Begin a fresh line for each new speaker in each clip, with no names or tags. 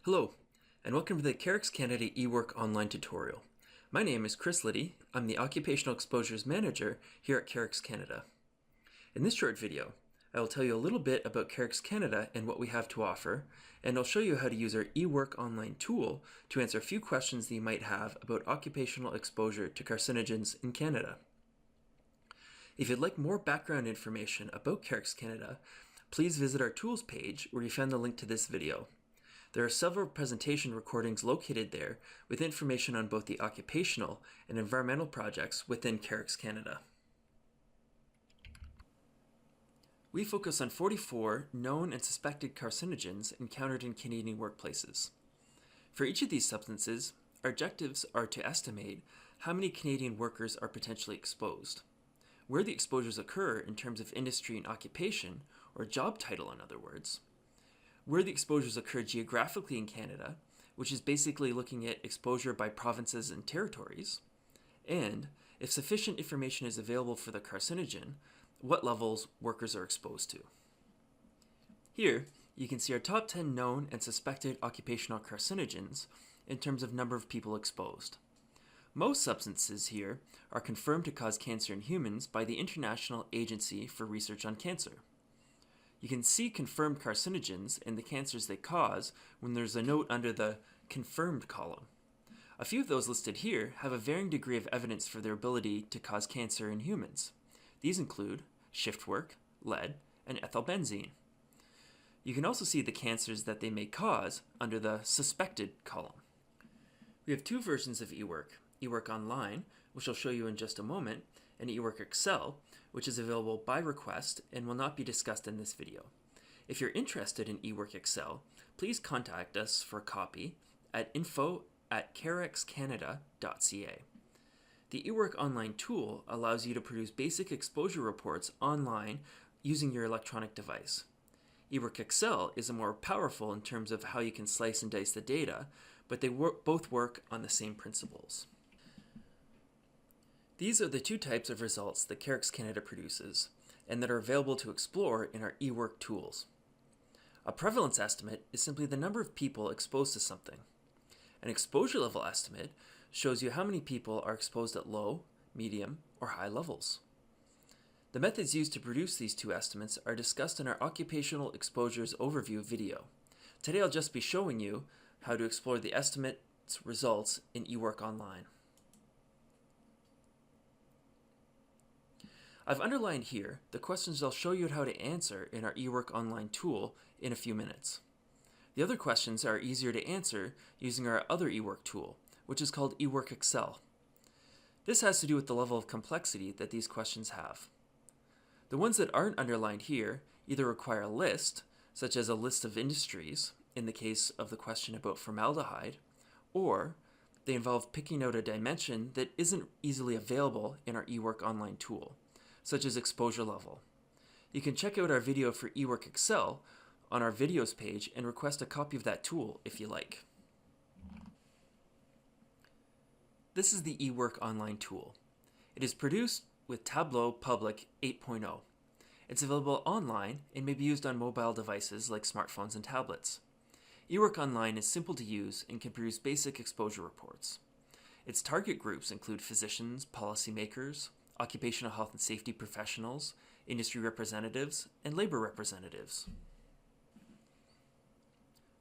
Hello, and welcome to the CAREX Canada eWORK online tutorial. My name is Chris Liddy. I'm the Occupational Exposures Manager here at CAREX Canada. In this short video, I will tell you a little bit about CAREX Canada and what we have to offer, and I'll show you how to use our eWORK online tool to answer a few questions that you might have about occupational exposure to carcinogens in Canada. If you'd like more background information about CAREX Canada, please visit our tools page where you found the link to this video. There are several presentation recordings located there with information on both the occupational and environmental projects within CAREX Canada. We focus on 44 known and suspected carcinogens encountered in Canadian workplaces. For each of these substances, our objectives are to estimate how many Canadian workers are potentially exposed, where the exposures occur in terms of industry and occupation, or job title in other words, where the exposures occur geographically in Canada, which is basically looking at exposure by provinces and territories, and if sufficient information is available for the carcinogen, what levels workers are exposed to. Here, you can see our top 10 known and suspected occupational carcinogens in terms of number of people exposed. Most substances here are confirmed to cause cancer in humans by the International Agency for Research on Cancer. You can see confirmed carcinogens and the cancers they cause when there's a note under the confirmed column. A few of those listed here have a varying degree of evidence for their ability to cause cancer in humans. These include shift work, lead, and ethylbenzene. You can also see the cancers that they may cause under the suspected column. We have two versions of eWORK, eWORK Online, which I'll show you in just a moment, and eWORK Excel, which is available by request and will not be discussed in this video. If you're interested in eWORK Excel, please contact us for a copy at info@carexcanada.ca. The eWORK Online tool allows you to produce basic exposure reports online using your electronic device. eWORK Excel is more powerful in terms of how you can slice and dice the data, but they both work on the same principles. These are the two types of results that CAREX Canada produces, and that are available to explore in our eWORK tools. A prevalence estimate is simply the number of people exposed to something. An exposure level estimate shows you how many people are exposed at low, medium, or high levels. The methods used to produce these two estimates are discussed in our Occupational Exposures Overview video. Today I'll just be showing you how to explore the estimate's results in eWORK Online. I've underlined here the questions I'll show you how to answer in our eWORK Online tool in a few minutes. The other questions are easier to answer using our other eWORK tool, which is called eWORK Excel. This has to do with the level of complexity that these questions have. The ones that aren't underlined here either require a list, such as a list of industries, in the case of the question about formaldehyde, or they involve picking out a dimension that isn't easily available in our eWORK Online tool, such as exposure level. You can check out our video for eWORK Excel on our videos page and request a copy of that tool if you like. This is the eWORK Online tool. It is produced with Tableau Public 8.0. It's available online and may be used on mobile devices like smartphones and tablets. eWORK Online is simple to use and can produce basic exposure reports. Its target groups include physicians, policymakers, occupational health and safety professionals, industry representatives, and labor representatives.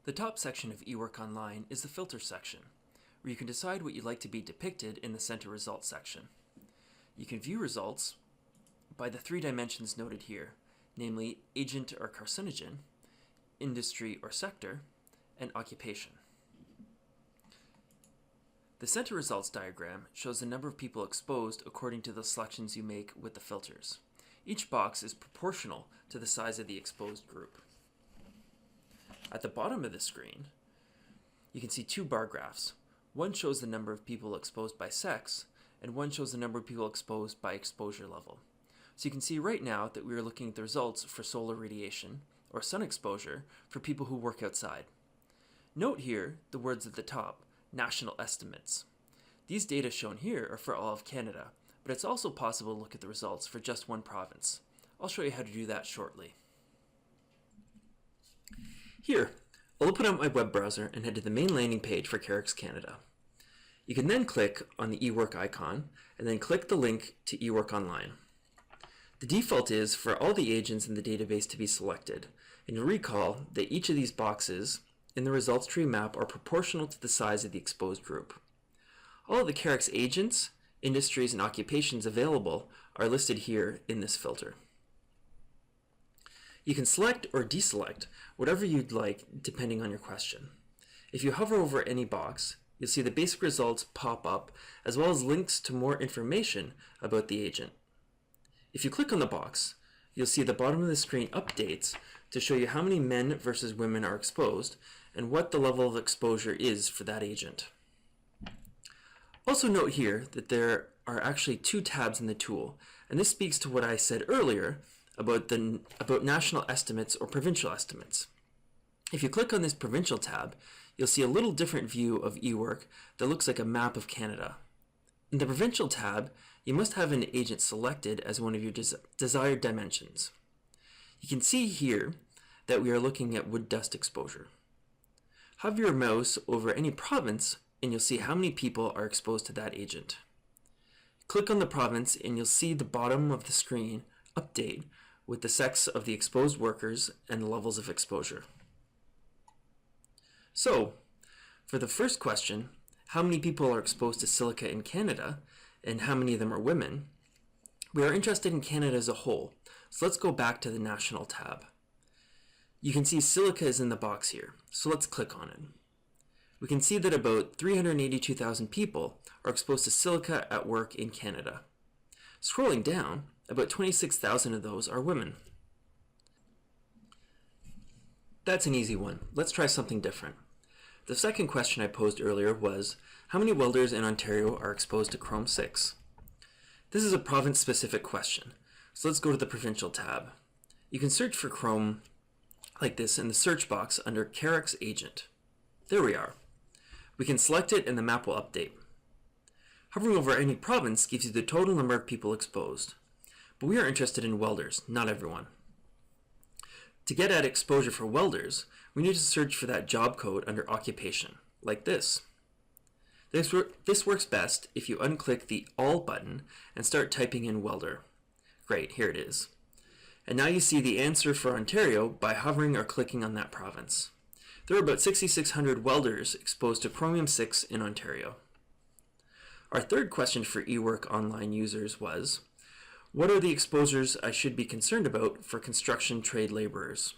The top section of eWORK Online is the filter section, where you can decide what you'd like to be depicted in the center results section. You can view results by the three dimensions noted here, namely agent or carcinogen, industry or sector, and occupation. The center results diagram shows the number of people exposed according to the selections you make with the filters. Each box is proportional to the size of the exposed group. At the bottom of the screen, you can see two bar graphs. One shows the number of people exposed by sex, and one shows the number of people exposed by exposure level. So you can see right now that we are looking at the results for solar radiation, or sun exposure, for people who work outside. Note here the words at the top, national estimates. These data shown here are for all of Canada, but it's also possible to look at the results for just one province. I'll show you how to do that shortly. Here, I'll open up my web browser and head to the main landing page for CAREX Canada. You can then click on the eWORK icon and then click the link to eWORK Online. The default is for all the agents in the database to be selected, and you'll recall that each of these boxes in the results tree map are proportional to the size of the exposed group. All of the CAREX agents, industries, and occupations available are listed here in this filter. You can select or deselect whatever you'd like depending on your question. If you hover over any box, you'll see the basic results pop up as well as links to more information about the agent. If you click on the box, you'll see the bottom of the screen updates to show you how many men versus women are exposed and what the level of exposure is for that agent. Also note here that there are actually two tabs in the tool, and this speaks to what I said earlier about national estimates or provincial estimates. If you click on this provincial tab, you'll see a little different view of eWORK that looks like a map of Canada. In the provincial tab, you must have an agent selected as one of your desired dimensions. You can see here that we are looking at wood dust exposure. Hover your mouse over any province and you'll see how many people are exposed to that agent. Click on the province and you'll see the bottom of the screen update with the sex of the exposed workers and the levels of exposure. So, for the first question, how many people are exposed to silica in Canada and how many of them are women, we are interested in Canada as a whole, so let's go back to the National tab. You can see silica is in the box here, so let's click on it. We can see that about 382,000 people are exposed to silica at work in Canada. Scrolling down, about 26,000 of those are women. That's an easy one. Let's try something different. The second question I posed earlier was, how many welders in Ontario are exposed to Chrome 6? This is a province-specific question, so let's go to the provincial tab. You can search for Chrome like this in the search box under CAREX Agent. There we are. We can select it and the map will update. Hovering over any province gives you the total number of people exposed, but we are interested in welders, not everyone. To get at exposure for welders, we need to search for that job code under occupation, like this. This works best if you unclick the All button and start typing in welder. Great, here it is. And now you see the answer for Ontario by hovering or clicking on that province. There are about 6,600 welders exposed to chromium 6 in Ontario. Our third question for eWORK Online users was, what are the exposures I should be concerned about for construction trade laborers?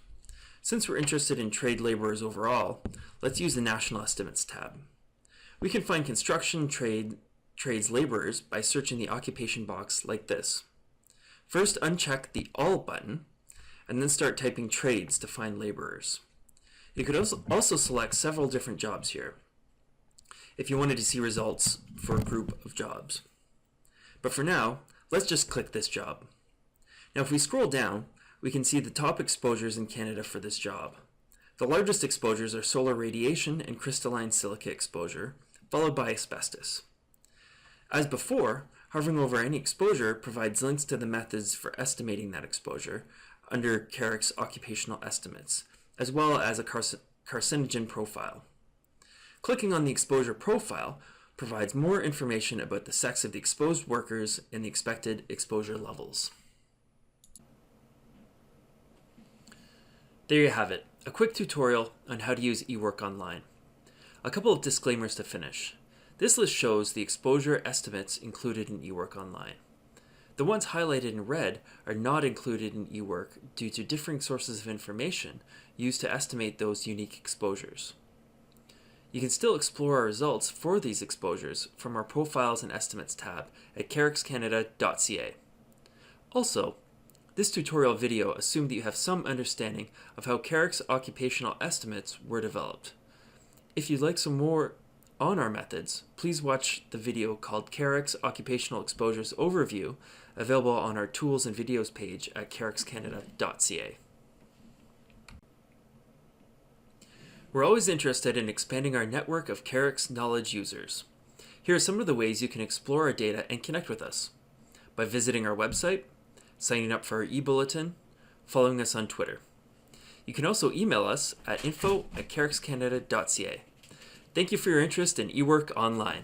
Since we're interested in trade laborers overall, let's use the National Estimates tab. We can find construction trades laborers by searching the occupation box like this. First, uncheck the All button, and then start typing trades to find laborers. You could also select several different jobs here if you wanted to see results for a group of jobs. But for now, let's just click this job. Now if we scroll down, we can see the top exposures in Canada for this job. The largest exposures are solar radiation and crystalline silica exposure, followed by asbestos. As before, hovering over any exposure provides links to the methods for estimating that exposure under CAREX Occupational Estimates, as well as a carcinogen profile. Clicking on the exposure profile provides more information about the sex of the exposed workers and the expected exposure levels. There you have it, a quick tutorial on how to use eWORK Online. A couple of disclaimers to finish. This list shows the exposure estimates included in eWORK Online. The ones highlighted in red are not included in eWORK due to differing sources of information used to estimate those unique exposures. You can still explore our results for these exposures from our Profiles and Estimates tab at carexcanada.ca. Also, this tutorial video assumed that you have some understanding of how CAREX occupational estimates were developed. If you'd like some more on our methods, please watch the video called CAREX Occupational Exposures Overview, available on our Tools and Videos page at carexcanada.ca. We're always interested in expanding our network of CAREX knowledge users. Here are some of the ways you can explore our data and connect with us: by visiting our website, signing up for our e-bulletin, following us on Twitter. You can also email us at info@carexcanada.ca. Thank you for your interest in eWORK Online.